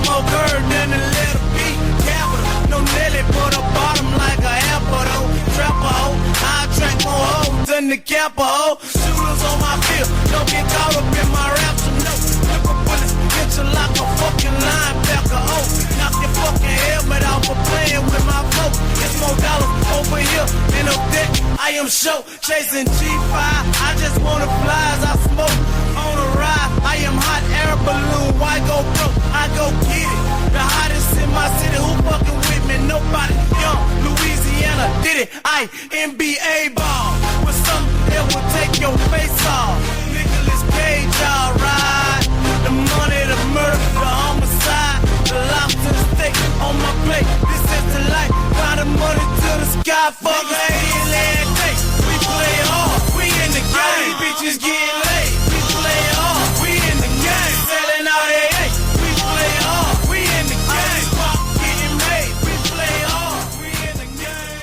more curve than the letter B. Capital, no Nelly, but a bottom like a apple, though. Trapper, ho, I drink more hoes than the capper, ho. Shooters on my field, don't get caught up in my raps, so no. Flip a bullets, hit you like a fucking linebacker, oh. Knock your fucking helmet off for playing with my folk. It's more dollars over here than up there. I am show, chasing G5. I just wanna fly as I smoke on a ride. I am hot air balloon, why go broke? I go get it. The hottest in my city, who fucking with me? Nobody. Young Louisiana did it. I NBA ball with something that will take your face off. Nicolas Cage, alright. The money, the murder, the homicide, the lobster, the steak on my plate. This is the life. Fly the money to the sky, fuck a alien day. We play hard, we in the game. Bitches getting laid, we play hard, we in the game. Selling out AA, we play hard, we in the game. Pop getting made, we play hard, we in the game.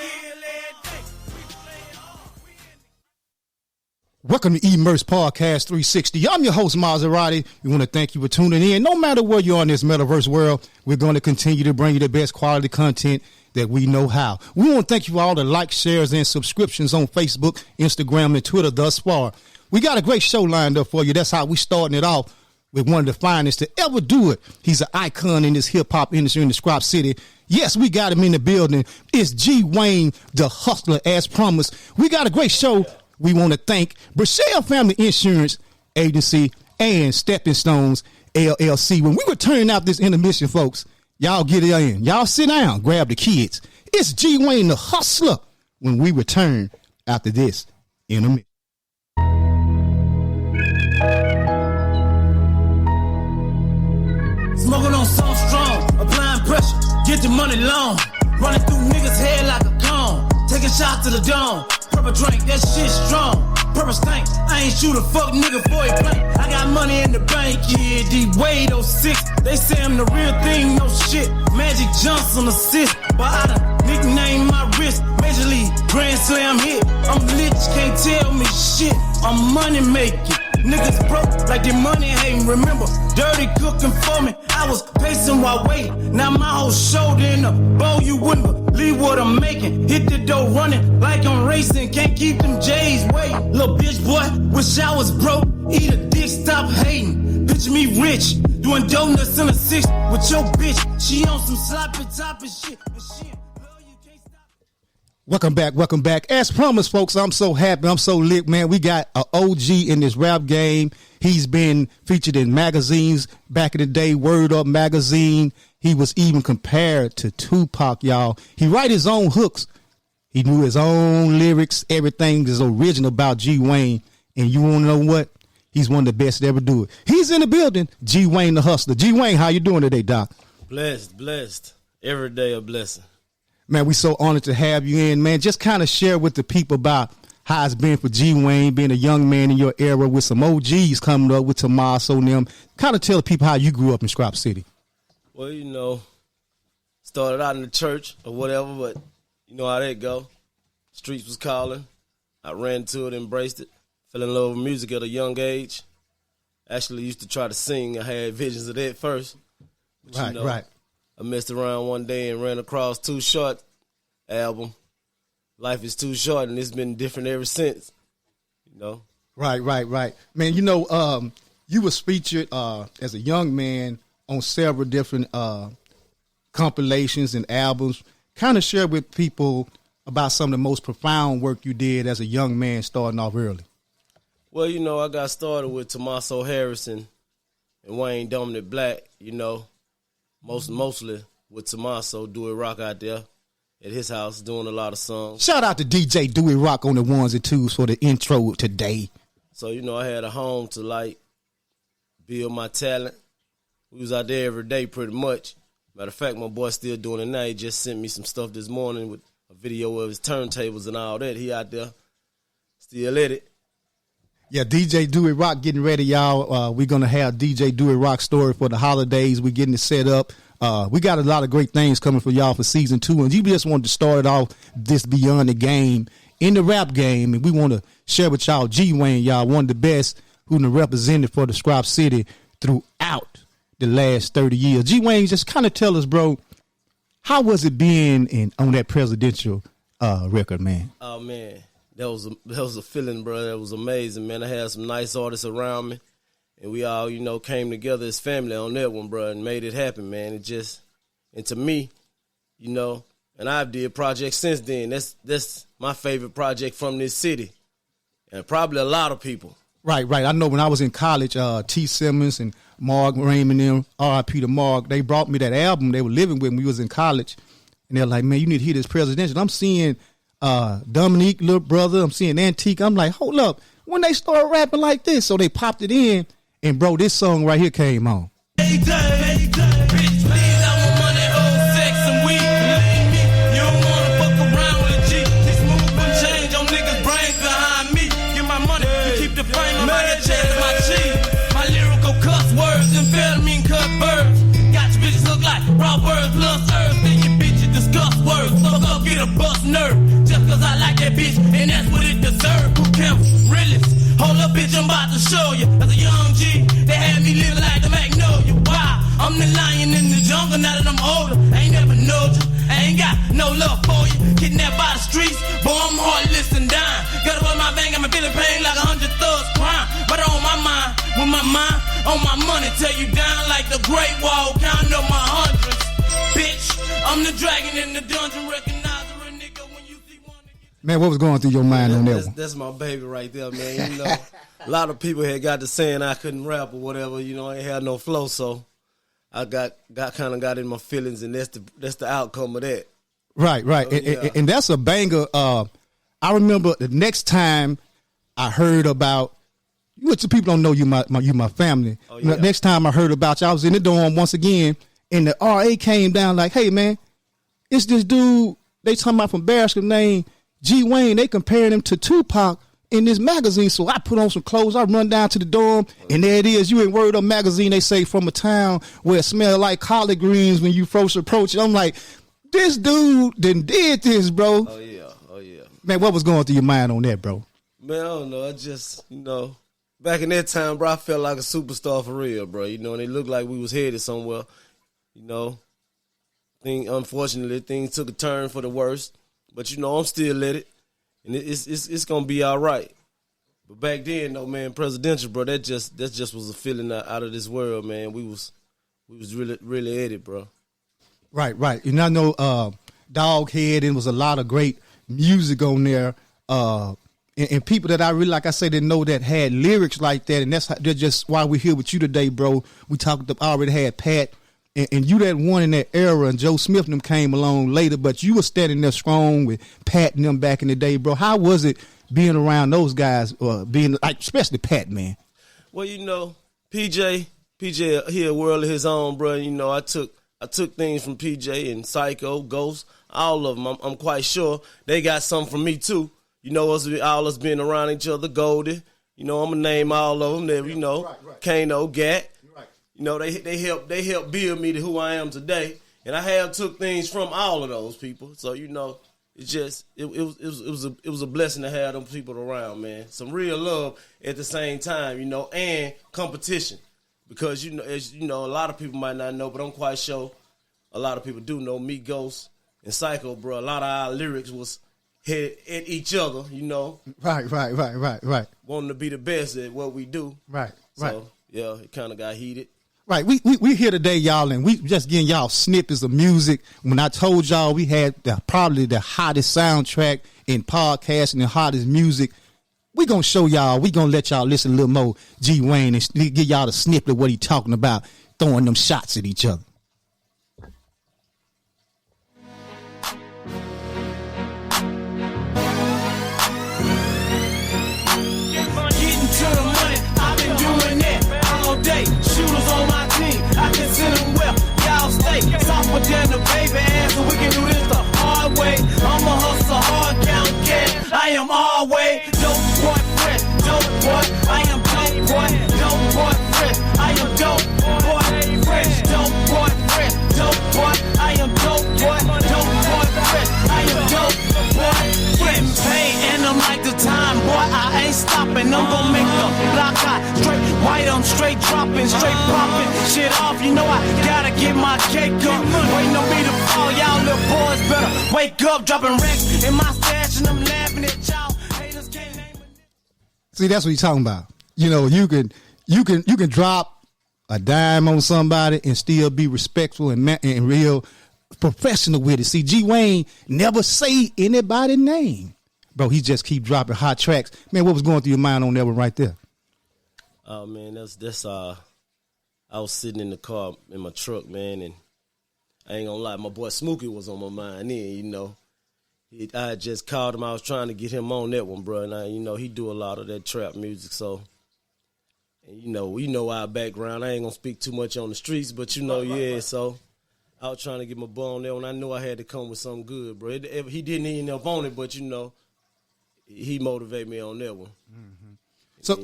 We play hard, we in the game. Welcome to Immerse Podcast 360. I'm your host, Maserati. We want to thank you for tuning in. No matter where you are in this metaverse world, we're going to continue to bring you the best quality content that we know how. We want to thank you for all the likes, shares, and subscriptions on Facebook, Instagram, and Twitter thus far. We got a great show lined up for you. That's how we starting it off with one of the finest to ever do it. He's an icon in this hip-hop industry in the Strop City. Yes, we got him in the building. It's Gwayne, Dahustla, as promised. We got a great show. We want to thank Bastrop Family Insurance Agency and Stepping Stones LLC. When we were turning out this intermission, folks, y'all get it in. Y'all sit down, grab the kids. It's Gwayne the Hustler when we return after this intermission. Smoking on so strong, applying pressure, get the money long. Running through niggas' head like a cone, taking shots to the dome. Purple drink, that shit strong. Purple stank, I ain't shoot a fuck nigga for a blank. I got money in the bank, yeah, D-Wade 06. They say I'm the real thing, no shit. Magic Johnson assist, but I done nicknamed my wrist. Major League Grand Slam hit. I'm lit, can't tell me shit. I'm money making. Niggas broke like their money hating. Remember, dirty cooking for me. I was pacing while waiting. Now my whole shoulder in the bowl, you wouldn't believe what I'm making. Hit the door running like I'm racing. Can't keep them J's waiting. Little bitch boy, wish I was broke. Eat a dick, stop hating. Picture me rich, doing donuts in a six with your bitch. She on some sloppy top and shit. Welcome back. As promised, folks, I'm so happy. I'm so lit, man. We got an OG in this rap game. He's been featured in magazines back in the day, Word Up magazine. He was even compared to Tupac, y'all. He write his own hooks. He knew his own lyrics. Everything is original about Gwayne. And you want to know what? He's one of the best to ever do it. He's in the building, Gwayne the Hustler. Gwayne, how you doing today, Doc? Blessed. Every day a blessing. Man, we so honored to have you in, man. Just kind of share with the people about how it's been for Gwayne, being a young man in your era with some OGs coming up with Tommaso and them. Kind of tell the people how you grew up in Strop City. Well, you know, started out in the church or whatever, but you know how that go. Streets was calling. I ran to it, embraced it. Fell in love with music at a young age. Actually used to try to sing. I had visions of that first. But, Right. I messed around one day and ran across Too Short album. Life is Too Short, and it's been different ever since. You know? Right. Man, you know, you was featured as a young man on several different compilations and albums. Kind of share with people about some of the most profound work you did as a young man starting off early. Well, you know, I got started with Tommaso Harrison and Wayne Dominant Black, you know. Mostly with Tommaso, Dewey Rock out there at his house doing a lot of songs. Shout out to DJ Dewey Rock on the ones and twos for the intro today. So, you know, I had a home to, like, build my talent. We was out there every day pretty much. Matter of fact, my boy's still doing it now. He just sent me some stuff this morning with a video of his turntables and all that. He out there still at it. Yeah, DJ Dewey Rock getting ready, y'all. We're going to have DJ Dewey Rock story for the holidays. We're getting it set up. We got a lot of great things coming for y'all for season 2. And you just wanted to start it off this Beyond the Game in the rap game. And we want to share with y'all Gwayne, y'all, one of the best who represented for the Strop City throughout the last 30 years. Gwayne, just kind of tell us, bro, how was it being on that presidential record, man? Oh man, that was a feeling, bro. That was amazing, man. I had some nice artists around me, and we all, came together as family on that one, bro, and made it happen, man. And to me, and I've did projects since then. That's my favorite project from this city, and probably a lot of people. Right. I know when I was in college, T. Simmons and Mark Raymond and R.I.P. to Mark, they brought me that album they were living with when we was in college. And they're like, man, you need to hear this presidential. I'm seeing Dominique, little brother. I'm seeing Antique. I'm like, hold up. When they start rapping like this, so they popped it in, and bro, this song right here came on. Hey, bitch, please, I want money, old sex, and weed. You don't wanna fuck around with a G. This move will change on niggas' brains behind me. Get my money, you keep the fame, I'm out of chance, my cheese. My lyrical cuss words, amphetamine cut birds. Got your bitches look like raw birds plus earth. Then your bitches discuss words. Fuck up, get a bust nerve. Just cause I like that bitch, and that's what it deserves. Who cares? Realist. Hold up, bitch, I'm about to show you. As a young G, they had me living like the Magnolia. Wow, I'm the lion in the jungle now that I'm older. I ain't never know you, I ain't got no love for you. Kidnapped by the streets, boy, I'm heartless and dying. Got up on my bang, got me feeling pain like 100 thugs crying. But on my mind, with my mind on my money, tear you down like the Great Wall, counting up my hundreds. Bitch, I'm the dragon in the dungeon, recognize a nigga when you see one. Man, what was going through your mind on that one? That's my baby right there, man. A lot of people had got to saying I couldn't rap or whatever. I ain't had no flow, so I got in my feelings, and that's the outcome of that. Right. So, yeah. And that's a banger. I remember the next time I heard about you. Which people don't know you my family. Oh, yeah. Next time I heard about you, I was in the dorm once again, and the RA came down like, "Hey man, it's this dude they talking about from Bastrop named Gwayne. They comparing him to Tupac in this magazine." So I put on some clothes. I run down to the dorm, and there it is. You in Word Up magazine. They say from a town where it smelled like collard greens when you first approach it. I'm like, this dude did this, bro. Oh yeah. Man, what was going through your mind on that, bro? Man, I don't know. I just, back in that time, bro, I felt like a superstar for real, bro. And it looked like we was headed somewhere. Unfortunately, things took a turn for the worst. But I'm still at it, and it's gonna be all right. But back then, though, man, presidential, bro, that just was a feeling out of this world, man. We was really at it, bro. Right. And I know Doghead, and was a lot of great music on there. And people that I really, like I say, didn't know that had lyrics like that, and that's just why we're here with you today, bro. We already had Pat, and you that one in that era, and Joe Smith and them came along later, but you were standing there strong with Pat and them back in the day, bro. How was it being around those guys, being like, especially Pat, man? Well, PJ, he a world of his own, bro. I took things from PJ and Psycho, Ghost, all of them. I'm quite sure they got something from me too. All us being around each other, Goldie. I'm gonna name all of them. There, right. Kano, Gat. Right. They helped build me to who I am today, and I have took things from all of those people. So it was a blessing to have them people around, man. Some real love at the same time, and competition, because as a lot of people might not know, but I'm quite sure a lot of people do know me, Ghost, and Psycho, bro. A lot of our lyrics was hit at each other, Right. Wanting to be the best at what we do. Right. So, yeah, it kind of got heated. Right. We here today, y'all, and we just getting y'all snippets of music. When I told y'all we had probably the hottest soundtrack in podcasting and the hottest music, we gonna show y'all. We gonna let y'all listen a little more Gwayne and give y'all the snippet of what he talking about, throwing them shots at each other. Shooters on my team, I consider them well. Y'all stay softer than the baby ass, so we can do this the hard way. I'm a hustle, hard count cash. I am always dope boy fresh, dope boy. I am dope boy, dope boy fresh. I am dope boy fresh, dope boy fresh, dope boy. I am dope boy fresh. I am dope boy fresh. Pain and I'm like the time, boy. I ain't stopping. I'm gonna make the block hot, straight white. I'm straight dropping, straight popping. shit off, you know I gotta get my cake up. Waiting on me to fall, y'all little boys better wake up, dropping wrecks in my stash and I'm laughing at y'all. Haters can't name it. See, that's what he's talking about. You know, you can drop a dime on somebody and still be respectful and real professional with it. See, Gwayne never say anybody's name, bro. He just keep dropping hot tracks. Man, what was going through your mind on that one right there? Oh man, that's I was sitting in the car in my truck, man, and I ain't gonna lie, my boy Smokey was on my mind then, you know. I had just called him. I was trying to get him on that one, bro. And you know, he do a lot of that trap music, so. And you know our background. I ain't gonna speak too much on the streets, but you know, yeah. So I was trying to get my boy on that one. I knew I had to come with something good, bro. He didn't end up on it, but you know, he motivated me on that one. Mm-hmm.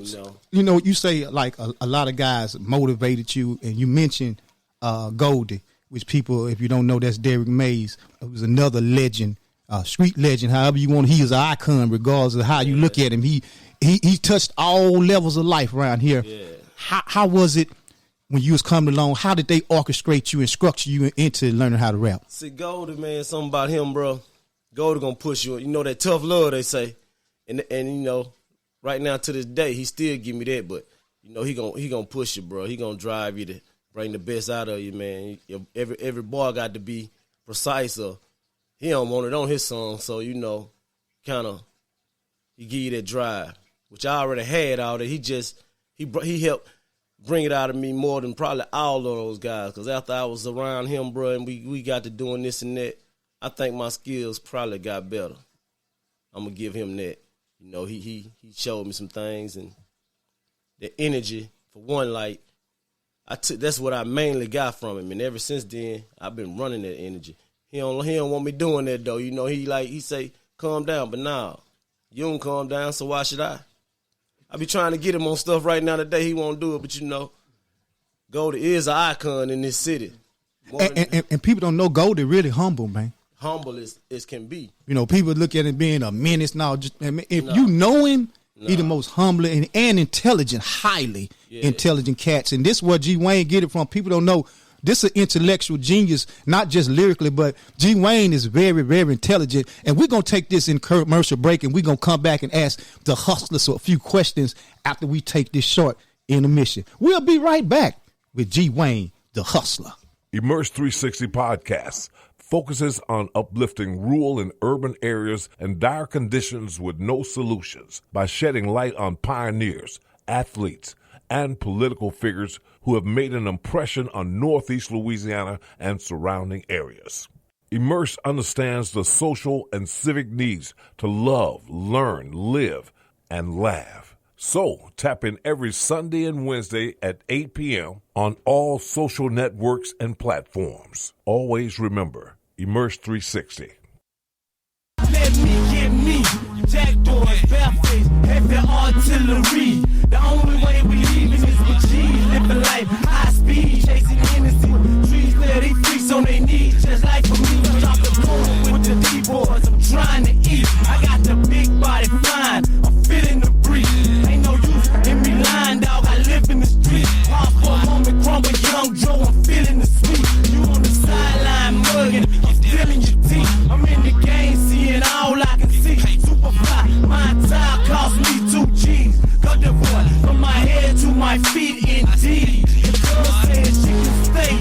So you know, you say like a lot of guys motivated you, and you mentioned Goldie, which people, if you don't know, that's Derrick Mays, who's another legend, street legend. However you want, he is an icon, regardless of how you look at him. He touched all levels of life around here. Yeah. How was it when you was coming along? How did they orchestrate you and structure you into learning how to rap? See, Goldie, man, something about him, bro. Goldie gonna push you. You know that tough love they say, and you know, right now to this day, he still give me that. But you know, he gonna push you, bro. He gonna drive you to bring the best out of you, man. Every boy got to be precise. Or he don't want it on his song, so you know, kind of he give you that drive, which I already had all that. He helped bring it out of me more than probably all of those guys. Because after I was around him, bro, and we got to doing this and that, I think my skills probably got better. I'm gonna give him that. You know, he showed me some things, and the energy, for one, like that's what I mainly got from him. And ever since then, I've been running that energy. He don't want me doing that though. You know, he say calm down, but nah, you don't calm down, so why should I? I be trying to get him on stuff right now today. He won't do it, but you know, Goldie is an icon in this city. And people don't know Goldie really humble, man. Humble as can be. You know, people look at him being a menace now. You know him, he the most humble and intelligent, highly intelligent cats. And this is where Gwayne get it from. People don't know this is an intellectual genius, not just lyrically, but Gwayne is very, very intelligent. And we're going to take this in commercial break, and we're going to come back and ask the hustlers a few questions after we take this short intermission. We'll be right back with Gwayne, the hustler. Immerse 360 Podcasts focuses on uplifting rural and urban areas and dire conditions with no solutions by shedding light on pioneers, athletes, and political figures who have made an impression on Northeast Louisiana and surrounding areas. Immerse understands the social and civic needs to love, learn, live, and laugh. So, tap in every Sunday and Wednesday at 8 p.m. on all social networks and platforms. Always remember, Immerse 360. Let me get me, jackdoors, bareface, heavy artillery. The only way we leaving is with G's, living life high speed, chasing innocent. Trees let they freaks on their knees, just like for me. Drop the boom with the D-boys, I'm trying to eat. I got the big body fine, I'm feeling the breeze. Ain't no use in me lying, dog, I live in the street. Pop for a moment, crumble, young Joe, I'm feeling the sweet. You on the sideline mugging, I'm feeling your teeth. I'm in the game, seeing all I can see. Superfly, my time cost me 2 G's. Cut the boy from my head to my feet, indeed. The girl said she can stay,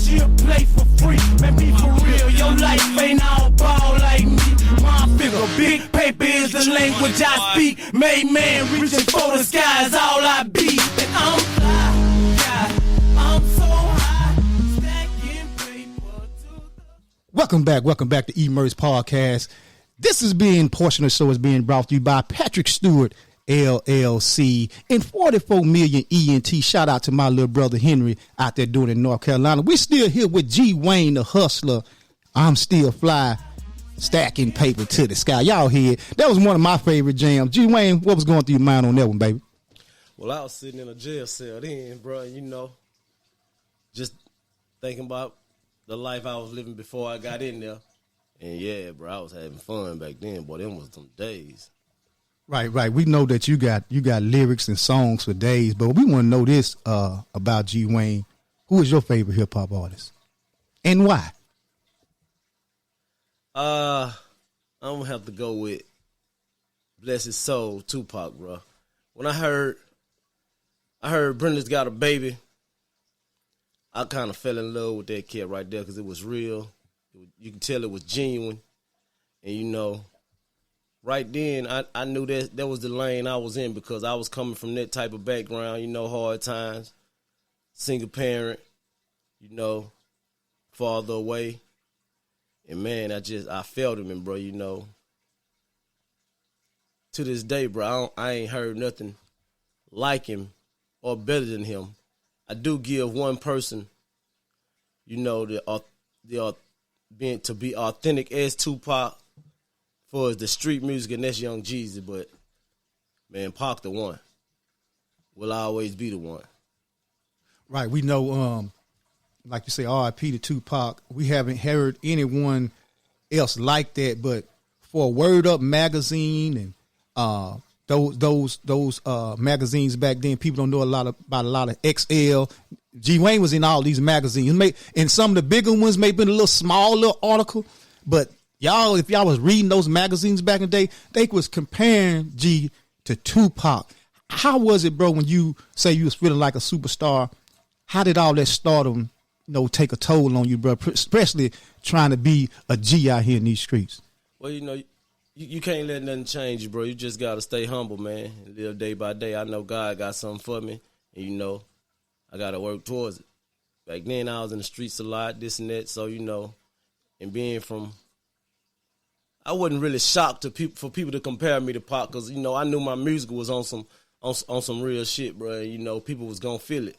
she'll play for free. Man, be for real, your life ain't all ball like me. My figure, big paper is the language I speak. Made man reaching for the sky is all I be. And I'm fly, yeah, I'm so high, stacking paper to the... Welcome back to Immerse Podcast. This is being portion of the show is being brought to you by Patrick Stewart LLC and 44 million ENT. Shout out to my little brother Henry out there doing it in North Carolina. We still here with Gwayne, the hustler. I'm still fly, stacking paper to the sky. Y'all hear? That was one of my favorite jams. Gwayne, what was going through your mind on that one, baby? Well, I was sitting in a jail cell then, bro. You know, just thinking about the life I was living before I got in there. And yeah, bro, I was having fun back then, boy. Them was some days. Right. We know that you got lyrics and songs for days, but we want to know this about Gwayne. Who is your favorite hip hop artist, and why? I'm gonna have to go with bless his soul, Tupac, bro. When I heard Brenda's Got a Baby, I kind of fell in love with that kid right there because it was real. You can tell it was genuine, and you know, right then I knew that was the lane I was in because I was coming from that type of background. You know, hard times, single parent, you know, father away. And man, I felt him, and bro, you know, to this day, bro, I ain't heard nothing like him or better than him. I do give one person, you know, being to be authentic as Tupac for the street music, and that's Young Jeezy. But man, Pac the one will always be the one. Right, we know. Like you say, R.I.P. to Tupac. We haven't heard anyone else like that. But for Word Up magazine and those magazines back then, people don't know about a lot of XL. Gwayne was in all these magazines. And some of the bigger ones may have been a little small little article. But y'all, if y'all was reading those magazines back in the day, they was comparing G to Tupac. How was it, bro, when you say you was feeling like a superstar? How did all that stardom, take a toll on you, bro, especially trying to be a G out here in these streets? Well, you can't let nothing change you, bro. You just got to stay humble, man, and live day by day. I know God got something for me, and, I got to work towards it. Back then, I was in the streets a lot, this and that, so, and being from, I wasn't really shocked for people to compare me to Pac because, I knew my music was on some real shit, bro, and, people was going to feel it.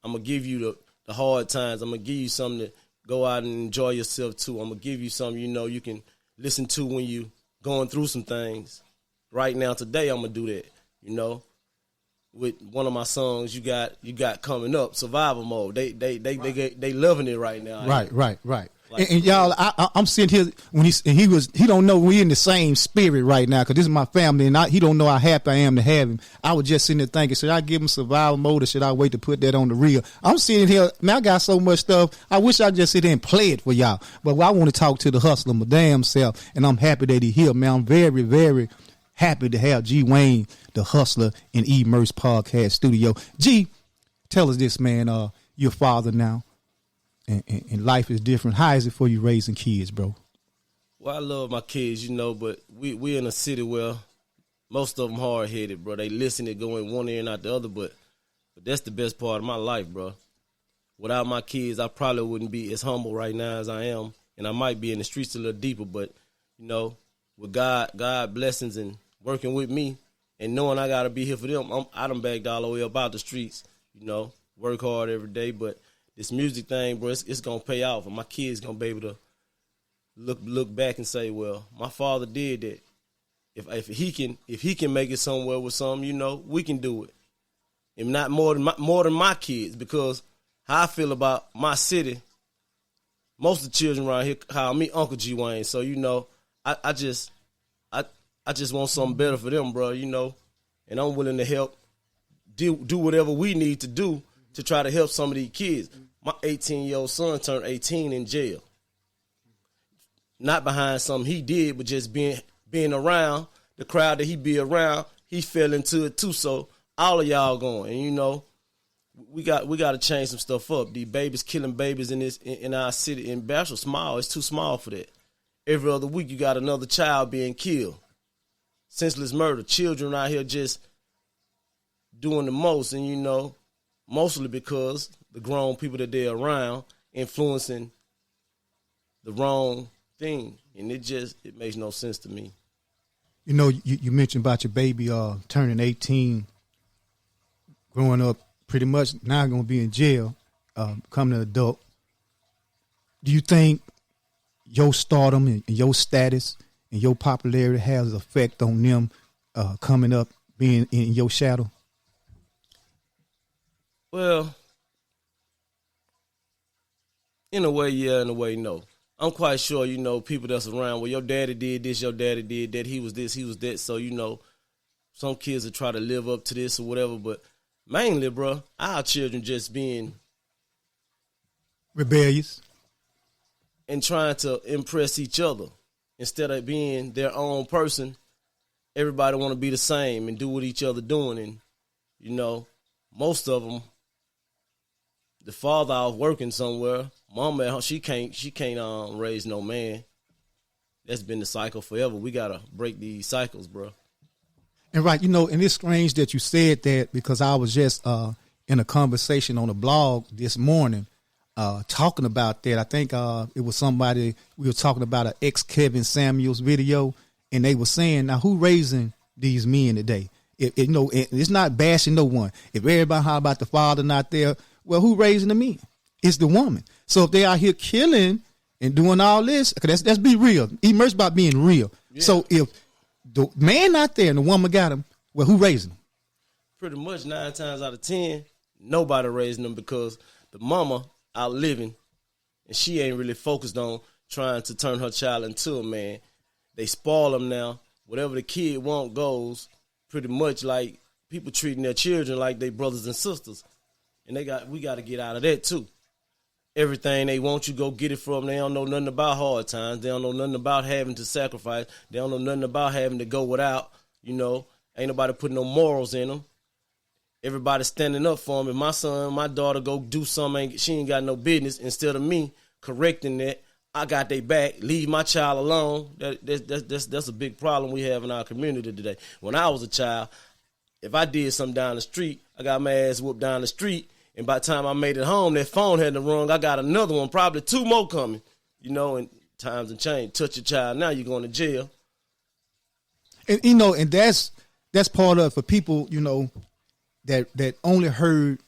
I'm going to give you the hard times. I'm going to give you something to go out and enjoy yourself too. I'm going to give you something you can listen to when you going through some things. Right now, today, I'm going to do that, With one of my songs you got coming up, Survival Mode. They loving it right now. Right. And y'all, I'm sitting here when he don't know we in the same spirit right now because this is my family and he don't know how happy I am to have him. I was just sitting there thinking, should I give him Survival Mode or should I wait to put that on the reel? I'm sitting here, man, I got so much stuff. I wish I just sit here and play it for y'all. But I want to talk to the hustler, my damn self, and I'm happy that he here, man. I'm very, very happy to have G. Wayne, the hustler, in E-Merce Podcast Studio. G, tell us this, man. You're a father now. And life is different. How is it for you raising kids, bro? Well, I love my kids, but we in a city where most of them hard-headed, bro. They listen to go in one ear and out the other, but that's the best part of my life, bro. Without my kids, I probably wouldn't be as humble right now as I am, and I might be in the streets a little deeper, but, with God blessings and working with me and knowing I got to be here for them, I done bagged all the way up out the streets, work hard every day, but this music thing, bro, it's going to pay off. And my kids going to be able to look back and say, well, my father did that. If he can make it somewhere with something, we can do it. And not more than my kids, because how I feel about my city, most of the children around here call me Uncle G. Wayne. So, I just want something better for them, bro, and I'm willing to help do whatever we need to do to try to help some of these kids. My 18-year-old son turned 18 in jail. Not behind something he did, but just being around the crowd that he be around, he fell into it too. So all of y'all going, and we got to change some stuff up. These babies killing babies in our city in Bastrop small. It's too small for that. Every other week you got another child being killed. Senseless murder. Children out here just doing the most, and mostly because the grown people that they're around influencing the wrong thing. And it makes no sense to me. You mentioned about your baby turning 18, growing up pretty much now going to be in jail, becoming an adult. Do you think your stardom and your status and your popularity has an effect on them coming up, being in your shadow? Well, in a way, yeah, in a way, no. I'm quite sure, people that's around, well, your daddy did this, your daddy did that, he was this, he was that. So, some kids will try to live up to this or whatever. But mainly, bro, our children just being rebellious, and trying to impress each other instead of being their own person. Everybody want to be the same and do what each other doing, and you know, most of them, the father out working somewhere, mama at home, she can't raise no man. That's been the cycle forever. We gotta break these cycles, bro. and right, you know, and it's strange that you said that because I was just in a conversation on a blog this morning. Talking about that. I think it was somebody, we were talking about an ex-Kevin Samuels video, and they were saying, now who raising these men today? You know, it's not bashing no one. If everybody holler about the father not there, well, who raising the men? It's the woman. So if they out here killing and doing all this, let's be real. Emerge by being real. Yeah. So if the man not there and the woman got him, well, who raising them? Pretty much 9 times out of 10, nobody raising them because the mama out living, and she ain't really focused on trying to turn her child into a man. They spoil them now. Whatever the kid want goes. Pretty much like people treating their children like they brothers and sisters, and we got to get out of that too. Everything they want, you go get it from them. They don't know nothing about hard times. They don't know nothing about having to sacrifice. They don't know nothing about having to go without. You know, ain't nobody putting no morals in them. Everybody standing up for him. If my son, my daughter go do something, she ain't got no business. Instead of me correcting that, I got their back. Leave my child alone. That's a big problem we have in our community today. When I was a child, if I did something down the street, I got my ass whooped down the street. And by the time I made it home, that phone had to rung. I got another one, probably 2 more coming. You know, and times have changed. Touch your child now, you're going to jail. And you know, and that's part of, for people, you know, that only heard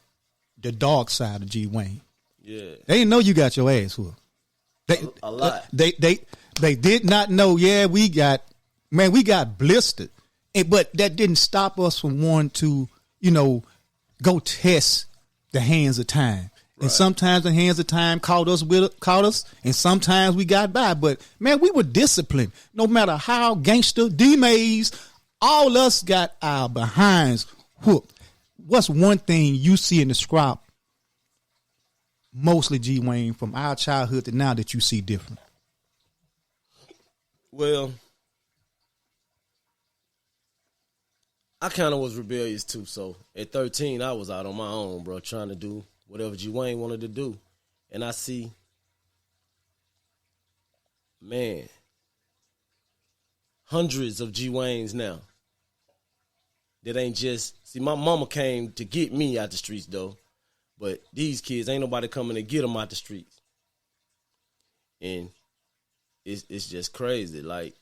the dark side of G. Wayne. Yeah. They didn't know you got your ass whooped. A lot. They did not know, we got blistered. But that didn't stop us from wanting to, you know, go test the hands of time. Right. And sometimes the hands of time caught us, and sometimes we got by. But, man, we were disciplined. No matter how gangster, D-Mays, all us got our behinds whooped. What's one thing you see in the Strop, mostly G. Wayne, from our childhood to now that you see different? Well, I kind of was rebellious too. So at 13, I was out on my own, bro, trying to do whatever G. Wayne wanted to do. And I see, man, hundreds of G. Waynes now. That ain't just, see, my mama came to get me out the streets, though. But these kids, ain't nobody coming to get them out the streets. And it's just crazy. Like,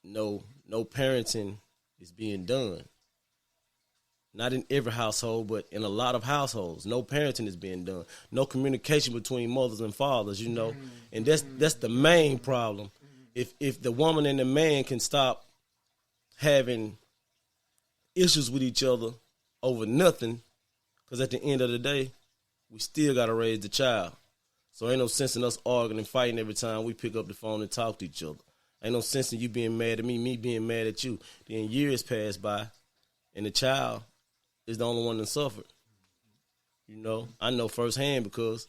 no parenting is being done. Not in every household, but in a lot of households. No parenting is being done. No communication between mothers and fathers, you know. And that's the main problem. If the woman and the man can stop having issues with each other over nothing, because at the end of the day, we still got to raise the child. So ain't no sense in us arguing and fighting every time we pick up the phone and talk to each other. Ain't no sense in you being mad at me being mad at you. Then years pass by, and the child is the only one that suffered. You know, I know firsthand because,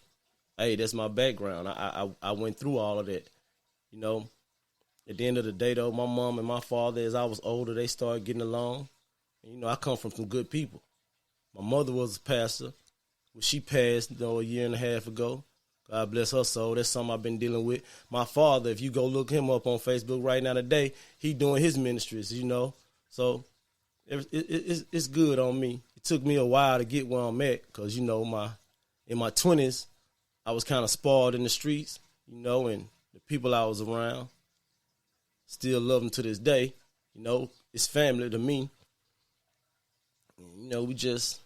hey, that's my background. I went through all of that. You know, at the end of the day, though, my mom and my father, as I was older, they started getting along. You know, I come from some good people. My mother was a pastor. Well, she passed, a year and a half ago. God bless her soul. That's something I've been dealing with. My father, if you go look him up on Facebook right now today, he doing his ministries, you know. So it's good on me. It took me a while to get where I'm at because, you know, in my 20s, I was kind of spoiled in the streets, you know, and the people I was around still love them to this day. You know, it's family to me. You know, we just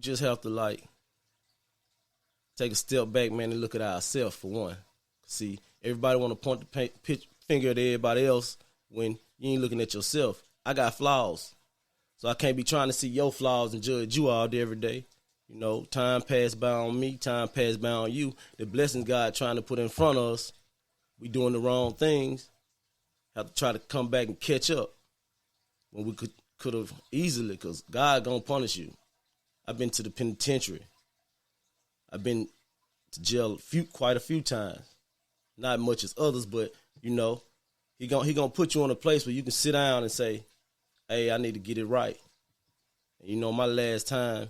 have to, like, take a step back, man, and look at ourselves for one. See, everybody want to point the finger at everybody else when you ain't looking at yourself. I got flaws, so I can't be trying to see your flaws and judge you all day every day. You know, time passed by on me, time passed by on you. The blessings God trying to put in front of us, we doing the wrong things. Have to try to come back and catch up when we could have easily, because God gonna punish you. I've been to the penitentiary. I've been to jail quite a few times. Not much as others, but, you know, he gonna put you in a place where you can sit down and say, hey, I need to get it right. And, you know, my last time,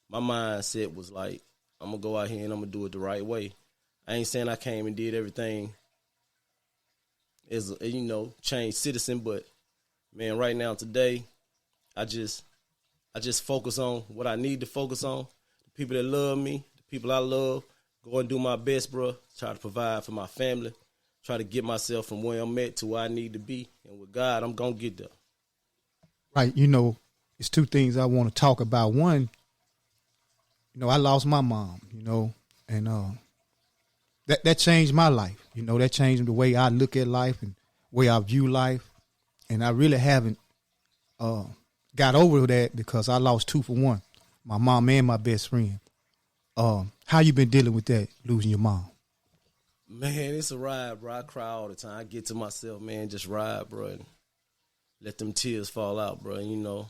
my mindset was like, I'm going to go out here and I'm going to do it the right way. I ain't saying I came and did everything as a, you know, changed citizen, but, man, right now, today, I just focus on what I need to focus on. The people that love me, the people I love, go and do my best, bro. Try to provide for my family. Try to get myself from where I'm at to where I need to be. And with God, I'm going to get there. Right. You know, it's two things I want to talk about. One, you know, I lost my mom, you know, and that changed my life. You know, that changed the way I look at life and way I view life. And I really haven't got over that because I lost 2 for 1, my mom and my best friend. How you been dealing with that, losing your mom? Man, it's a ride, bro. I cry all the time. I get to myself, man, just ride, bro, and let them tears fall out, bro. And, you know,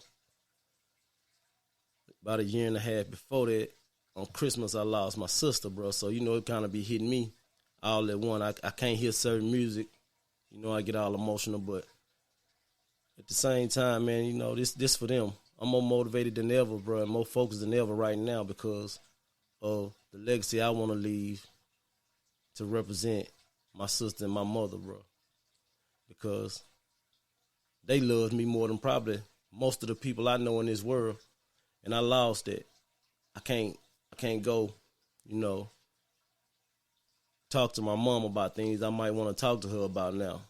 about a year and a half before that, on Christmas, I lost my sister, bro. So, you know, it kind of be hitting me all at once. I can't hear certain music. You know, I get all emotional, but at the same time, man, you know, this for them. I'm more motivated than ever, bro, and more focused than ever right now because of the legacy I want to leave to represent my sister and my mother, bro. Because they loved me more than probably most of the people I know in this world, and I lost that. I can't go, you know, talk to my mom about things I might want to talk to her about now.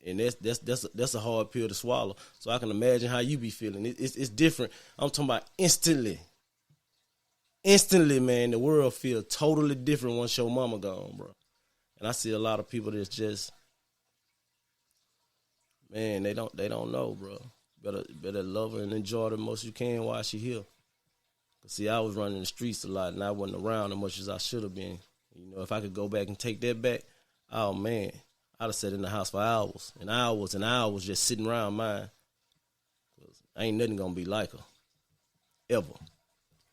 And that's a hard pill to swallow. So I can imagine how you be feeling. It's different. I'm talking about instantly. Instantly, man, the world feels totally different once your mama gone, bro. And I see a lot of people that's just, man, they don't know, bro. Better love her and enjoy her the most you can while she here. Cause see, I was running the streets a lot and I wasn't around as much as I should have been. You know, if I could go back and take that back, oh man, I'd have sat in the house for hours and hours and hours just sitting around mine. Cause ain't nothing gonna be like her, ever.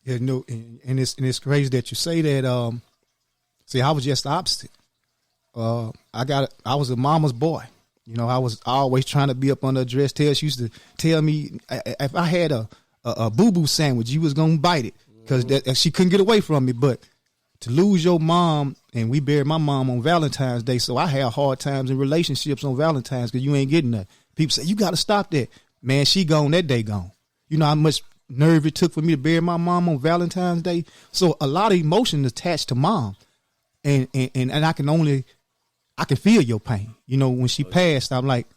Yeah, no, and it's crazy that you say that. See, I was just the opposite. I was a mama's boy. You know, I was always trying to be up under a dress tail. She used to tell me if I had a boo-boo sandwich, you was gonna bite it because she couldn't get away from me. But to lose your mom, and we buried my mom on Valentine's Day, so I had hard times in relationships on Valentine's because you ain't getting that. People say you got to stop that. Man, she gone, that day gone. You know how much nerve it took for me to bury my mom on Valentine's Day. So a lot of emotion attached to mom, and I can feel your pain. You know, when she passed, I'm like,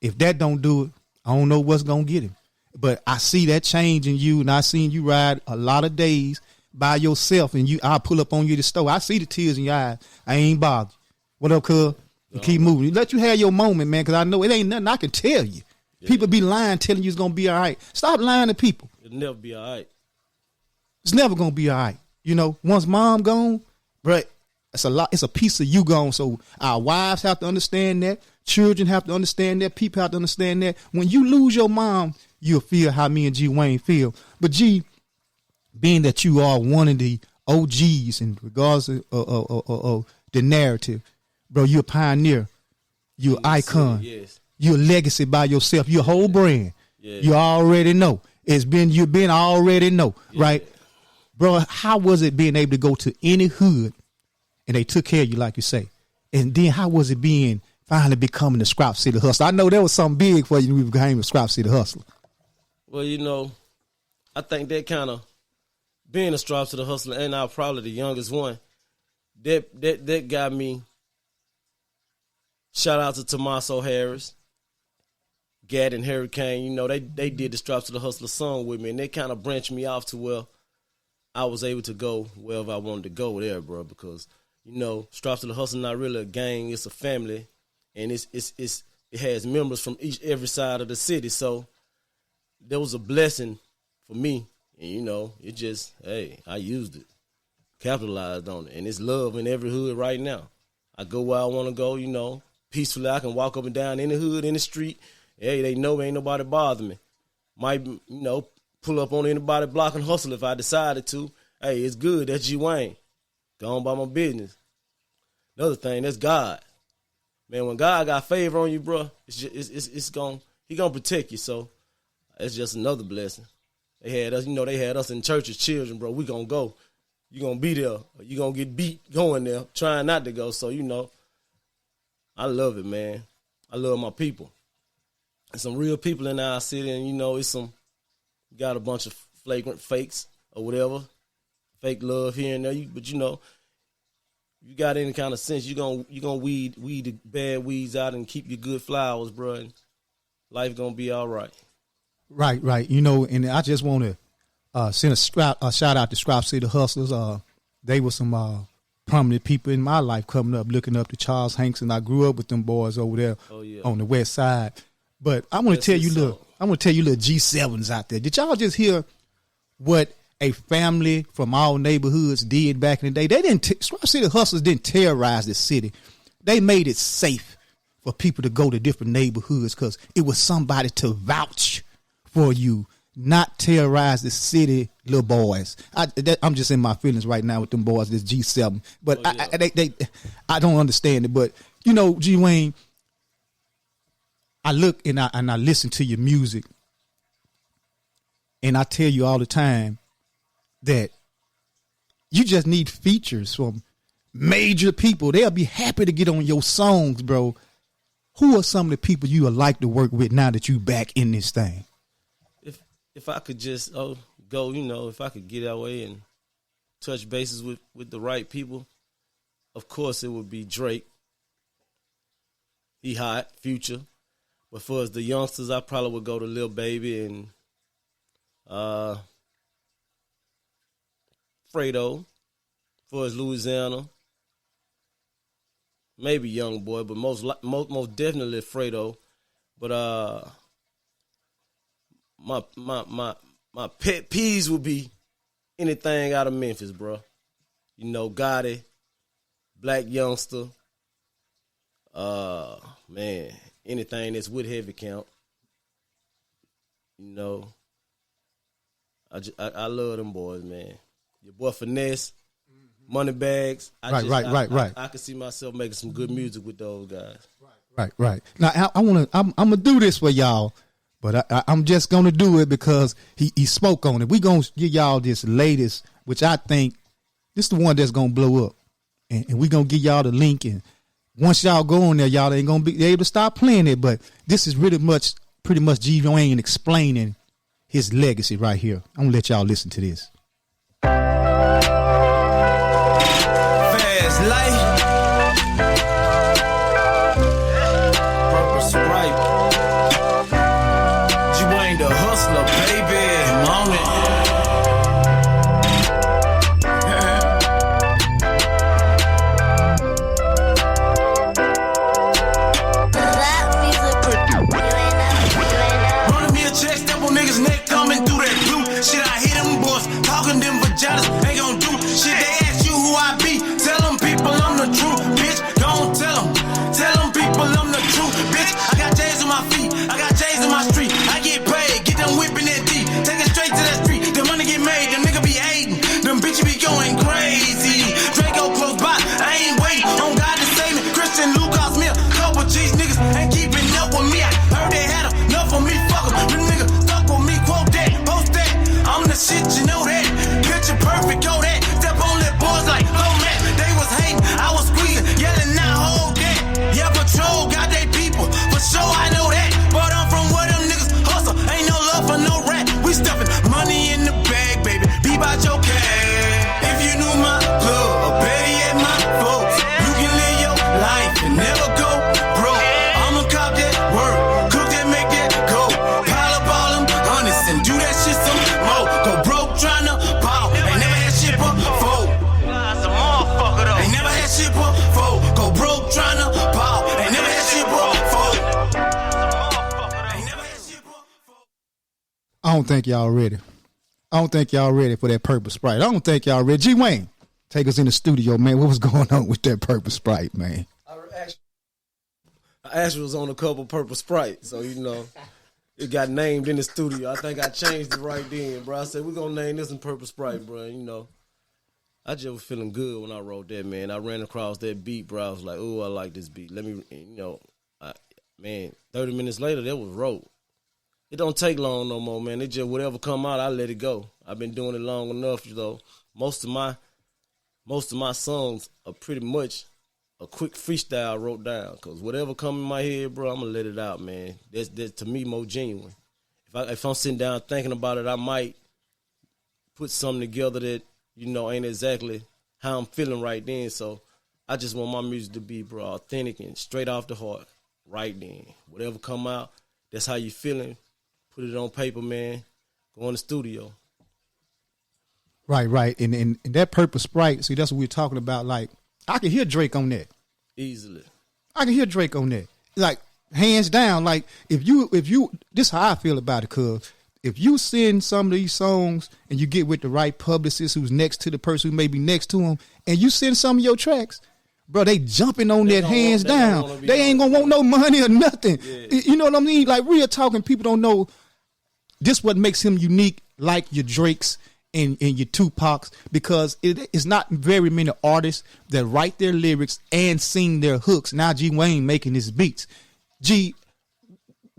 if that don't do it, I don't know what's gonna get him. But I see that change in you, and I seen you ride a lot of days by yourself, and I'll pull up on you at the store. I see the tears in your eyes. I ain't bothered. What up, cuz? Keep moving. Let you have your moment, man, because I know it ain't nothing I can tell you. Yeah. People be lying, telling you it's gonna be all right. Stop lying to people. It'll never be all right. It's never gonna be all right. You know, once mom gone, bruh, it's a lot. It's a piece of you gone. So our wives have to understand that. Children have to understand that. People have to understand that. When you lose your mom, you'll feel how me and G Wayne feel. But G, being that you are one of the OGs in regards to the narrative, bro, you're a pioneer. You're an icon. Yes. You're a legacy by yourself. You're a whole brand. Yeah. You already know. You've been already know, right? Bro, how was it being able to go to any hood and they took care of you, like you say? And then how was it finally becoming the Strop City Hustler? I know that was something big for you when you became a Strop City Hustler. Well, you know, I think that kind of being a Strop City Hustler, and I'm probably the youngest one, that got me. Shout out to Tommaso Harris, Gad and Hurricane. You know, they did the Strop City Hustler song with me, and they kind of branched me off to where I was able to go wherever I wanted to go there, bro, because, you know, Strop City Hustler not really a gang, it's a family, and it has members from every side of the city. So there was a blessing for me, and, you know, it just, hey, I used it, capitalized on it, and it's love in every hood right now. I go where I want to go, you know, peacefully. I can walk up and down in the hood, in the street. Hey, they know ain't nobody bother me. Might, you know, pull up on anybody block and hustle if I decided to. Hey, it's good. That's G Wayne. Go on by my business. Another thing, that's God. Man, when God got favor on you, bro, it's he gonna protect you. So it's just another blessing. They had us in church as children, bro. We gonna go. You gonna be there. Or you gonna get beat going there, trying not to go. So, I love it, man. I love my people. There's some real people in our city, and got a bunch of flagrant fakes or whatever. Fake love here and there. But you got any kind of sense, you gonna weed the bad weeds out and keep your good flowers, bro. And life gonna be all right. Right. And I just want to send a shout out to Strop City Hustlers. They were some prominent people in my life coming up, looking up to Charles Hanks, and I grew up with them boys over there on the west side. But I want to tell you little G7s out there. Did y'all just hear what a family from all neighborhoods did back in the day? Strop City Hustlers didn't terrorize the city. They made it safe for people to go to different neighborhoods because it was somebody to vouch for you, not terrorize the city little boys. I'm just in my feelings right now with them boys, this G7. But I don't understand it. But, G. Wayne, I look and I listen to your music, and I tell you all the time that you just need features from major people. They'll be happy to get on your songs, bro. Who are some of the people you would like to work with now that you back in this thing? If I could just go, if I could get that way and touch bases with the right people, of course it would be Drake. He hot, Future. But for us, the youngsters, I probably would go to Lil Baby and Fredo. For us, Louisiana. Maybe Young Boy, but most definitely Fredo. But my pet peeves would be anything out of Memphis, bro. Gotti, Black Youngster, man, anything that's with heavy count. I love them boys, man. Your boy Finesse, Money Bags. Right. I could see myself making some good music with those guys. Right. Now I'm gonna do this for y'all. But I'm just going to do it because he spoke on it. We're going to give y'all this latest, which I think this is the one that's going to blow up. And we're going to give y'all the link. And once y'all go on there, y'all ain't going to be able to stop playing it. But this is pretty much G. Wayne explaining his legacy right here. I'm going to let y'all listen to this. Fast life. Purpose right. Gwayne the hustler, baby. Moment. Running me a check, step on niggas' neck, coming through that blue. Shit, I hit them boys, talking them vaginas, ain't gon' do shit. They ask you who I be, tell them people I'm the truth, bitch. Don't tell them people I'm the truth, bitch. I got J's on my feet, I got J's in my street. I get paid, get them whipping that D, take it straight to that street. The money get made, them nigga be hating, them bitches be going crazy. Draco close by, I ain't waiting on God to save me. Christian Luke cost me a couple G's, niggas ain't keeping up with me. I heard they had enough of me, fuck them. Them niggas stuck with me, quote that, post that. I'm the shit, you know that. Picture perfect, go that. Step on that boys like, oh man, they was hating, I was squeezing, yelling, now hold that. Yeah, patrol got they people, for sure I know that. But I'm from where them niggas hustle, ain't no love for no rat. We stuffing money in the bag, baby, be about your cash. If you knew my plug, or better yet my folks, you can live your life and never go broke. I'ma cop that work, cook that, make that go. Pile up all them hundreds and do that shit some more. Go broke tryna ball, ain't never had shit before. Ain't never had shit before. Go broke tryna ball, ain't never had shit before. Ain't never had shit before. I don't think y'all ready. I don't think y'all ready for that Purple Sprite. I don't think y'all ready. G. Wayne, take us in the studio, man. What was going on with that Purple Sprite, man? I actually was on a couple Purple Sprite, so it got named in the studio. I think I changed it right then, bro. I said we're gonna name this in Purple Sprite, bro. I just was feeling good when I wrote that, man. I ran across that beat, bro. I was like, oh, I like this beat. Let me, 30 minutes later, that was wrote. It don't take long no more, man. It just whatever come out, I let it go. I've been doing it long enough, Most of my songs are pretty much a quick freestyle I wrote down. Cause whatever come in my head, bro, I'm gonna let it out, man. That's to me more genuine. If I'm sitting down thinking about it, I might put something together that ain't exactly how I'm feeling right then. So I just want my music to be, bro, authentic and straight off the heart, right then. Whatever come out, that's how you feeling. Put it on paper, man. Go in the studio. Right. And that Purple Sprite, see, that's what we're talking about. Like, I can hear Drake on that. Easily. I can hear Drake on that. Like, hands down. Like, if you, this is how I feel about it, cuz if you send some of these songs and you get with the right publicist who's next to the person who may be next to him, and you send some of your tracks, bro, they jumping on that hands down. They ain't gonna want no money or nothing. Yeah. You know what I mean? Like, real talking, people don't know this what makes him unique, like your Drakes and your Tupacs, because it's not very many artists that write their lyrics and sing their hooks. Now Gwayne making his beats. G,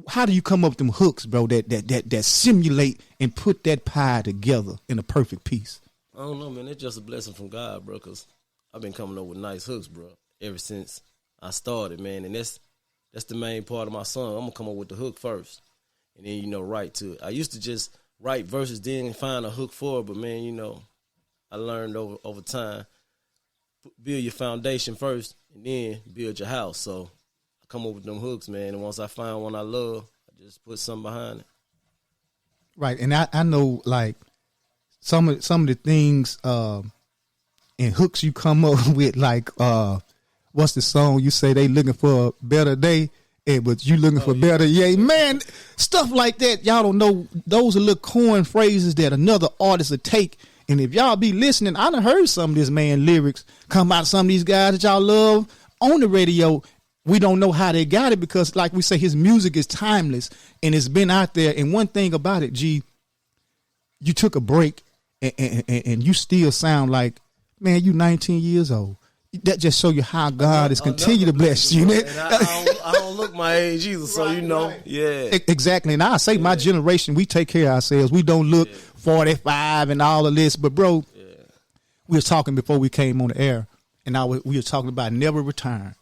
how do you come up with them hooks, bro, that simulate and put that pie together in a perfect piece? I don't know, man. It's just a blessing from God, bro, because I've been coming up with nice hooks, bro, ever since I started, man. And that's the main part of my song. I'm going to come up with the hook first and then, write to it. I used to just write verses, then find a hook for it, but, man, I learned over time, build your foundation first and then build your house. So I come up with them hooks, man, and once I find one I love, I just put something behind it. Right, and I know, like, some of the things and hooks you come up with, like, what's the song you say they looking for a better day, but you looking for better, yeah, man, stuff like that. Y'all don't know, those are little corn phrases that another artist would take. And if y'all be listening, I done heard some of this man lyrics come out of some of these guys that y'all love on the radio. We don't know how they got it because, like we say, his music is timeless and it's been out there. And one thing about it, G, you took a break and you still sound like, man, you 19 years old. That just show you how God is continue to bless you. And I don't look my age either, so right. Yeah. Exactly. And I say my generation, we take care of ourselves. We don't look 45 and all of this. But, bro, we were talking before we came on the air, and we were talking about never return.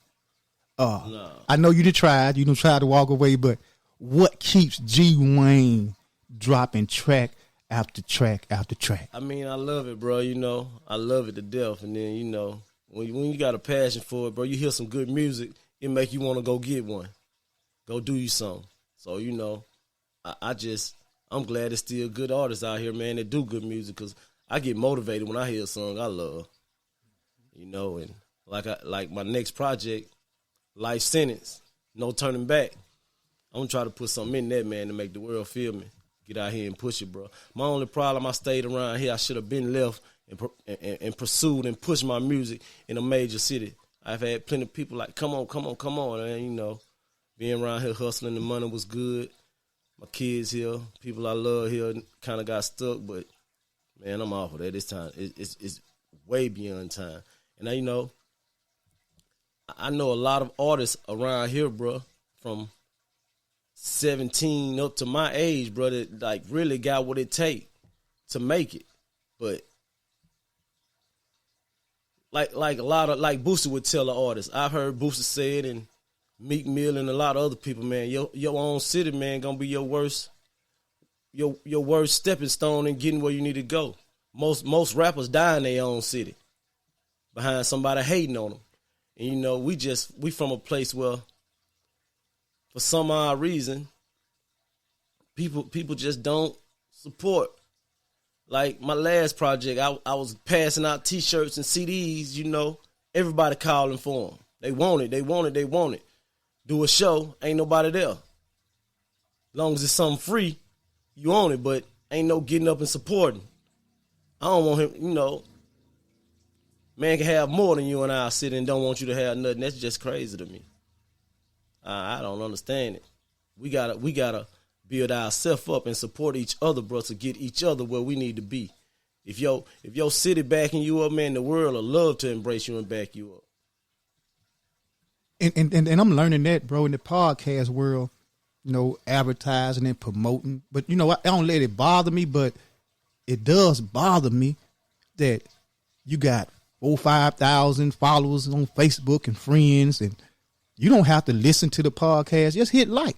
No. I know you done tried to walk away, but what keeps Gwayne dropping track after track after track? I mean, I love it, bro. I love it to death. And then, when you got a passion for it, bro, you hear some good music, it make you want to go get one. Go do you something. So, I'm glad there's still good artists out here, man, that do good music, because I get motivated when I hear a song I love. And like my next project, Life Sentence, No Turning Back. I'm going to try to put something in that, man, to make the world feel me. Get out here and push it, bro. My only problem, I stayed around here. I should have been left and pursued and pushed my music in a major city. I've had plenty of people like, come on. And, being around here hustling, the money was good. My kids here, people I love here kind of got stuck. But, man, I'm off of that this time. It's way beyond time. And, I know a lot of artists around here, bro, from 17 up to my age, bro, that, like, really got what it take to make it. But like a lot of, like Boosie would tell the artists. I've heard Boosie say it, and Meek Mill and a lot of other people, man. Your own city, man, gonna be your worst stepping stone in getting where you need to go. Most rappers die in their own city behind somebody hating on them. And we from a place where, for some odd reason, people just don't support. Like my last project, I was passing out T-shirts and CDs, everybody calling for them. They want it. Do a show, ain't nobody there. Long as it's something free, you own it, but ain't no getting up and supporting. I don't want him, man can have more than you and I sit and don't want you to have nothing. That's just crazy to me. I don't understand it. We gotta build ourselves up and support each other, bro, to get each other where we need to be. If your city backing you up, man, the world will love to embrace you and back you up. And I'm learning that, bro, in the podcast world, advertising and promoting. But, I don't let it bother me, but it does bother me that you got 4,000-5,000 followers on Facebook and friends, and you don't have to listen to the podcast. Just hit like.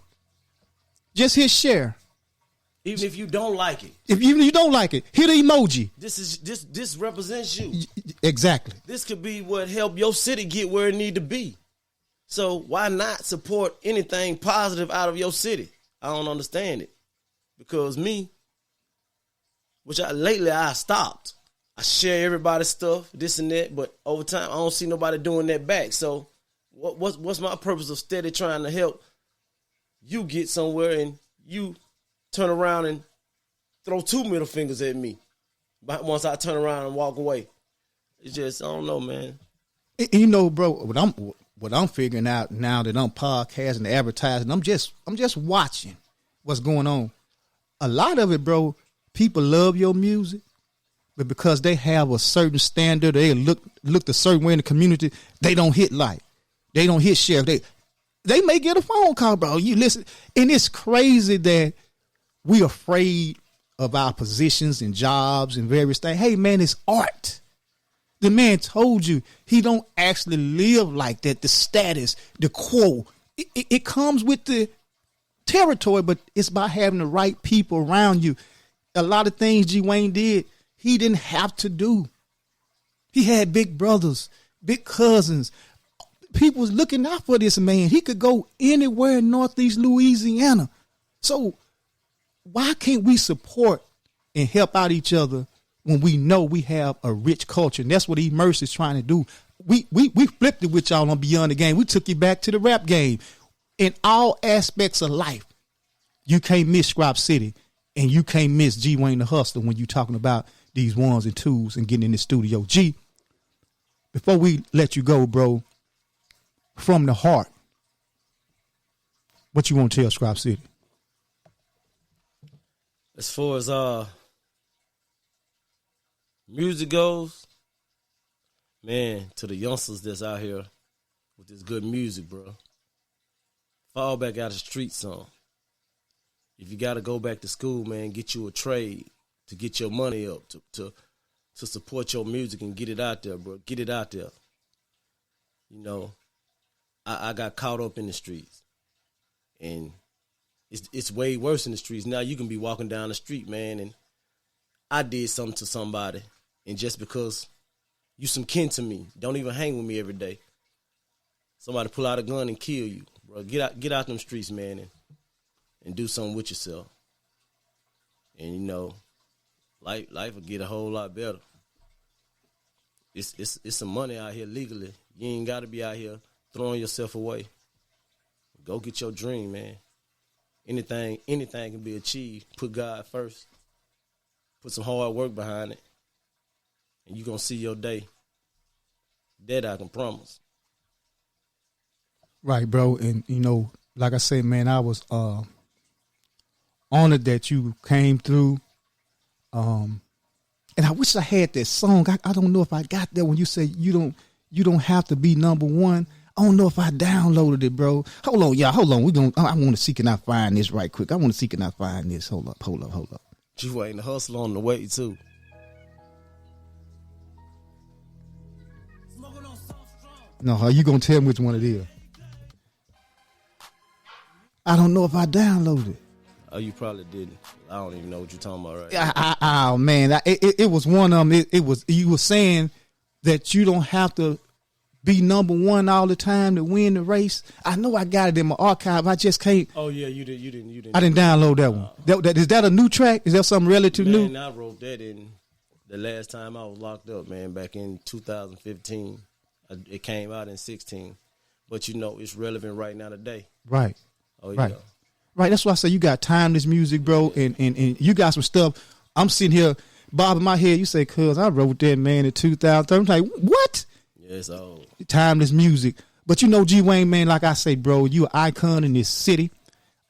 Just hit share. Even if you don't like it. Even if you don't like it, hit an emoji. This represents you. Exactly. This could be what helped your city get where it need to be. So why not support anything positive out of your city? I don't understand it. Because me, lately I stopped. I share everybody's stuff, this and that, but over time I don't see nobody doing that back. So what's my purpose of steady trying to help you get somewhere and you turn around and throw 2 middle fingers at me once I turn around and walk away? It's just, I don't know, man. And bro, what I'm figuring out now that I'm podcasting and advertising, I'm just watching what's going on. A lot of it, bro, people love your music, but because they have a certain standard, they look a certain way in the community, they don't hit like. They don't hit share. They may get a phone call, bro. You listen. And it's crazy that we're afraid of our positions and jobs and various things. Hey, man, it's art. The man told you he don't actually live like that. The status, the quo, it comes with the territory, but it's by having the right people around you. A lot of things Gwayne did, he didn't have to do. He had big brothers, big cousins. People was looking out for this man. He could go anywhere in Northeast Louisiana. So why can't we support and help out each other when we know we have a rich culture? And that's what Immerse is trying to do. We flipped it with y'all on Beyond the Game. We took you back to the rap game. In all aspects of life, you can't miss Strop City, and you can't miss Gwayne the Hustler when you're talking about these ones and twos and getting in the studio. G, before we let you go, bro, from the heart, what you want to tell Strop City? As far as music goes, man, to the youngsters that's out here with this good music, bro, fall back out of the street some. If you got to go back to school, man, get you a trade to get your money up, to support your music and get it out there, bro. Get it out there. I got caught up in the streets, and it's way worse in the streets. Now you can be walking down the street, man, and I did something to somebody, and just because you some kin to me, don't even hang with me every day, somebody pull out a gun and kill you, bro. Get out them streets, man, and do something with yourself. And life will get a whole lot better. It's some money out here legally. You ain't got to be out here throwing yourself away. Go get your dream, man. Anything can be achieved. Put God first. Put some hard work behind it, and you're going to see your day. That I can promise. Right, bro. And, like I said, man, I was honored that you came through. And I wish I had that song. I don't know if I got that when you say you don't have to be number one. I don't know if I downloaded it, bro. Hold on, y'all. Hold on. I want to see, can I find this right quick? I want to see, can I find this? Hold up. Gwayne the Hustler on the way, too. No, how you going to tell me which one it is? I don't know if I downloaded it. Oh, you probably didn't. I don't even know what you're talking about right now. Oh, man. It was one of them. It was, you were saying that you don't have to be number one all the time to win the race. I know I got it in my archive. I just can't. Oh, yeah, you didn't. I didn't download that one. Is that a new track? Is that something relative new? Man, I wrote that in the last time I was locked up, man, back in 2015. It came out in 16. But, it's relevant right now today. Right. Oh, yeah. Right. Right. That's why I say you got timeless music, bro, and you got some stuff. I'm sitting here bobbing my head. You say, cuz I wrote that, man, in 2013. I'm like, what? Yeah, it's old. Timeless music. But Gwayne, man, like I say, bro, you an icon in this city.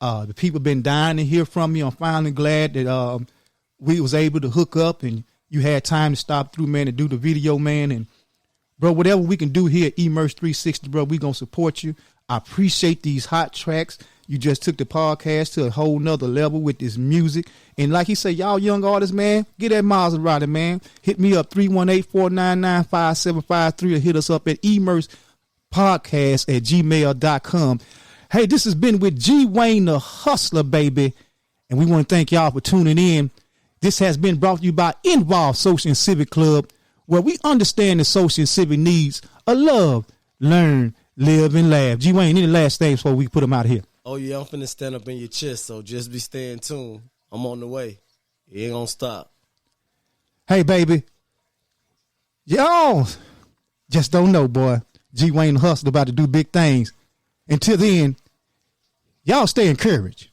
The people been dying to hear from you. I'm finally glad that we was able to hook up and, you had time to stop through, man, and do the video, man. And, bro, whatever we can do here at Emerge 360, bro, we going to support you. I appreciate these hot tracks. You just took the podcast to a whole nother level with this music. And like he said, y'all young artists, man, get that Maserati, man. Hit me up, 318-499-5753, or hit us up at emergepodcast@gmail.com. Hey, this has been with Gwayne the Hustler, baby. And we want to thank y'all for tuning in. This has been brought to you by Involved Social and Civic Club, where we understand the social and civic needs of love, learn, live, and laugh. Gwayne, any last things before we put them out of here? Oh, yeah, I'm finna stand up in your chest, so just be staying tuned. I'm on the way. It ain't gonna stop. Hey, baby. Y'all just don't know, boy. Gwayne the Hustler about to do big things. Until then, y'all stay encouraged.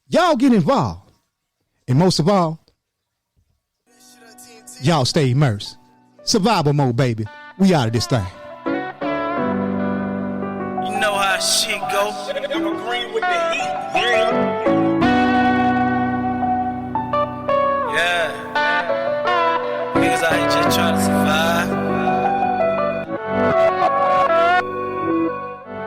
Y'all get involved. And most of all, y'all stay immersed. Survival mode, baby. We out of this thing. You know how shit go. I'm agreeing with the heat. Yeah. Niggas out here just trying to survive.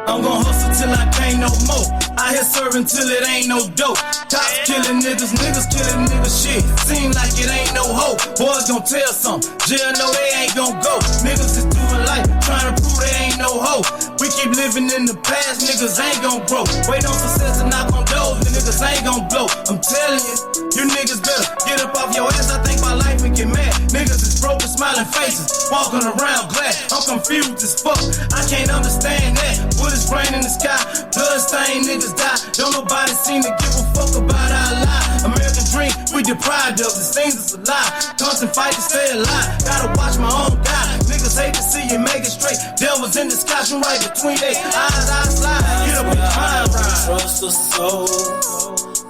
I'm gon' hustle till I can't no more. I here serving till it ain't no dope. Cops killing niggas, niggas killing niggas shit. Seem like it ain't no hope. Boys gon' tell some. Jail know they ain't gon' go. Niggas is doing life, trying to prove they ain't no hope. We keep living in the past, niggas ain't gon' grow. Wait on success and knock on doors, the niggas ain't gon' blow. I'm telling you, you niggas better get up off your ass. I think my life and get mad. Niggas is broke with smiling faces, walking around glad. I'm confused as fuck, I can't understand that. Bullets rain in the sky, blood stained niggas die. Don't nobody seem to give a fuck about our life. American dream, we deprived of. It seems it's a lie. Constant fight to stay alive. Gotta watch my own guy. Niggas hate to see you make it straight. Devils in disguise, from right between their eyes. I slide. Get up in the mind ride. Trust the soul.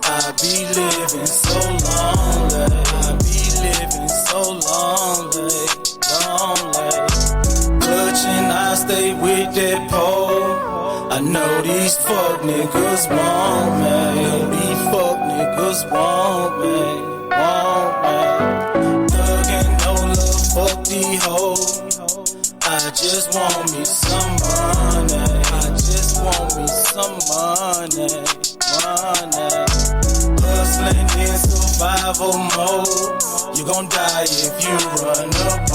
I be living so lonely. I be living so lonely, lonely. Clutching, I stay with that pole. I know these fuck niggas want me. I know these fuck niggas want me, want me. Thug ain't no love, fuck these hoes. I just want me some money. I just want me some money, money. Hustling in survival mode. You gon' die if you run up